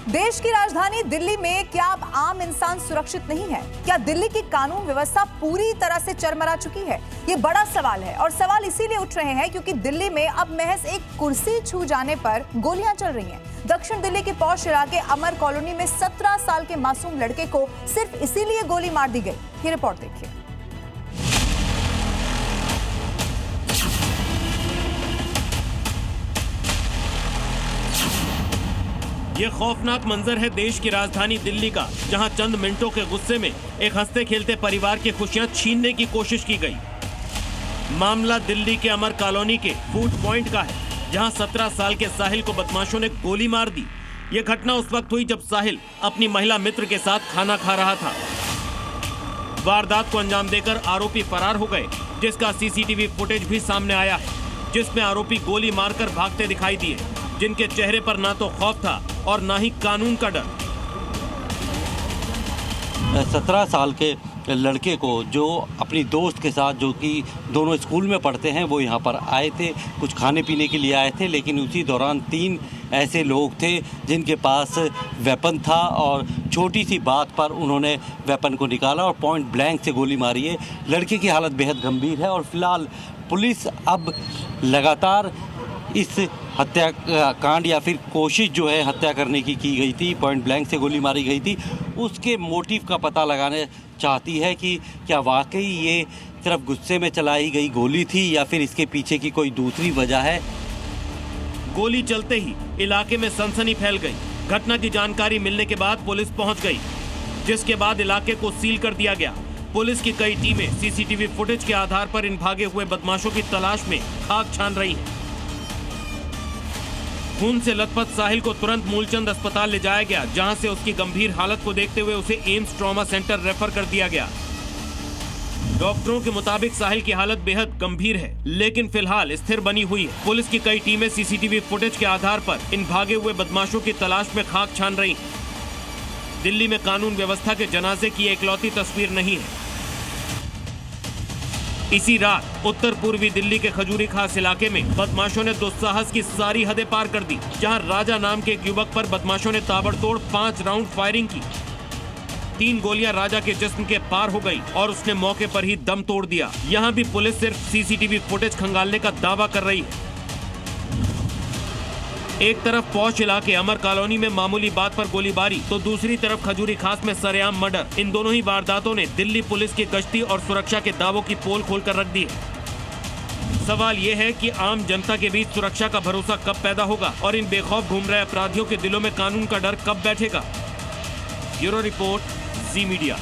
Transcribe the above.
देश की राजधानी दिल्ली में क्या अब आम इंसान सुरक्षित नहीं है? क्या दिल्ली की कानून व्यवस्था पूरी तरह से चरमरा चुकी है? ये बड़ा सवाल है और सवाल इसीलिए उठ रहे हैं क्योंकि दिल्ली में अब महज एक कुर्सी छू जाने पर गोलियां चल रही हैं। दक्षिण दिल्ली के पॉश इलाके अमर कॉलोनी में 17 साल के मासूम लड़के को सिर्फ इसीलिए गोली मार दी गई। ये रिपोर्ट देखिए। ये खौफनाक मंजर है देश की राजधानी दिल्ली का, जहां चंद मिनटों के गुस्से में एक हंसते खेलते परिवार की खुशियां छीनने की कोशिश की गई। मामला दिल्ली के अमर कॉलोनी के फूड पॉइंट का है, जहां 17 साल के साहिल को बदमाशों ने गोली मार दी। ये घटना उस वक्त हुई जब साहिल अपनी महिला मित्र के साथ खाना खा रहा था। वारदात को अंजाम देकर आरोपी फरार हो गए, जिसका सीसीटीवी फुटेज भी सामने आया है, जिसमें आरोपी गोली मारकर भागते दिखाई दिए, जिनके चेहरे पर ना तो खौफ था और ना ही कानून का डर। 17 साल के लड़के को जो अपनी दोस्त के साथ, जो कि दोनों स्कूल में पढ़ते हैं, वो यहाँ पर आए थे, कुछ खाने पीने के लिए आए थे, लेकिन उसी दौरान 3 ऐसे लोग थे जिनके पास वेपन था और छोटी सी बात पर उन्होंने वेपन को निकाला और पॉइंट ब्लैंक से गोली मारी है। लड़के की हालत बेहद गंभीर है और फिलहाल पुलिस अब लगातार इस हत्या कांड या फिर कोशिश जो है हत्या करने की गई थी, पॉइंट ब्लैंक से गोली मारी गई थी, उसके मोटिव का पता लगाने चाहती है कि क्या वाकई ये सिर्फ गुस्से में चलाई गई गोली थी या फिर इसके पीछे की कोई दूसरी वजह है। गोली चलते ही इलाके में सनसनी फैल गई। घटना की जानकारी मिलने के बाद पुलिस पहुंच गई, जिसके बाद इलाके को सील कर दिया गया। पुलिस की कई टीमें सीसीटीवी फुटेज के आधार पर इन भागे हुए बदमाशों की तलाश में खाक छान रही हैं। खून से लथपथ साहिल को तुरंत मूलचंद अस्पताल ले जाया गया, जहां से उसकी गंभीर हालत को देखते हुए उसे एम्स ट्रॉमा सेंटर रेफर कर दिया गया। डॉक्टरों के मुताबिक साहिल की हालत बेहद गंभीर है, लेकिन फिलहाल स्थिर बनी हुई है। पुलिस की कई टीमें सीसीटीवी फुटेज के आधार पर इन भागे हुए बदमाशों की तलाश में खाक छान रही हैं। दिल्ली में कानून व्यवस्था के जनाजे की एकलौती तस्वीर नहीं है। इसी रात उत्तर पूर्वी दिल्ली के खजूरी खास इलाके में बदमाशों ने दुस्साहस की सारी हदें पार कर दी, जहां राजा नाम के एक युवक पर बदमाशों ने ताबड़तोड़ 5 राउंड फायरिंग की। 3 गोलियां राजा के जिस्म के पार हो गई और उसने मौके पर ही दम तोड़ दिया। यहां भी पुलिस सिर्फ सीसीटीवी फुटेज खंगालने का दावा कर रही है। एक तरफ पौष इलाके अमर कॉलोनी में मामूली बात पर गोलीबारी, तो दूसरी तरफ खजूरी खास में सरेआम मर्डर। इन दोनों ही वारदातों ने दिल्ली पुलिस की गश्ती और सुरक्षा के दावों की पोल खोलकर रख दी है। सवाल ये है कि आम जनता के बीच सुरक्षा का भरोसा कब पैदा होगा और इन बेखौफ घूम रहे अपराधियों के दिलों में कानून का डर कब बैठेगा। ब्यूरो रिपोर्ट, जी मीडिया।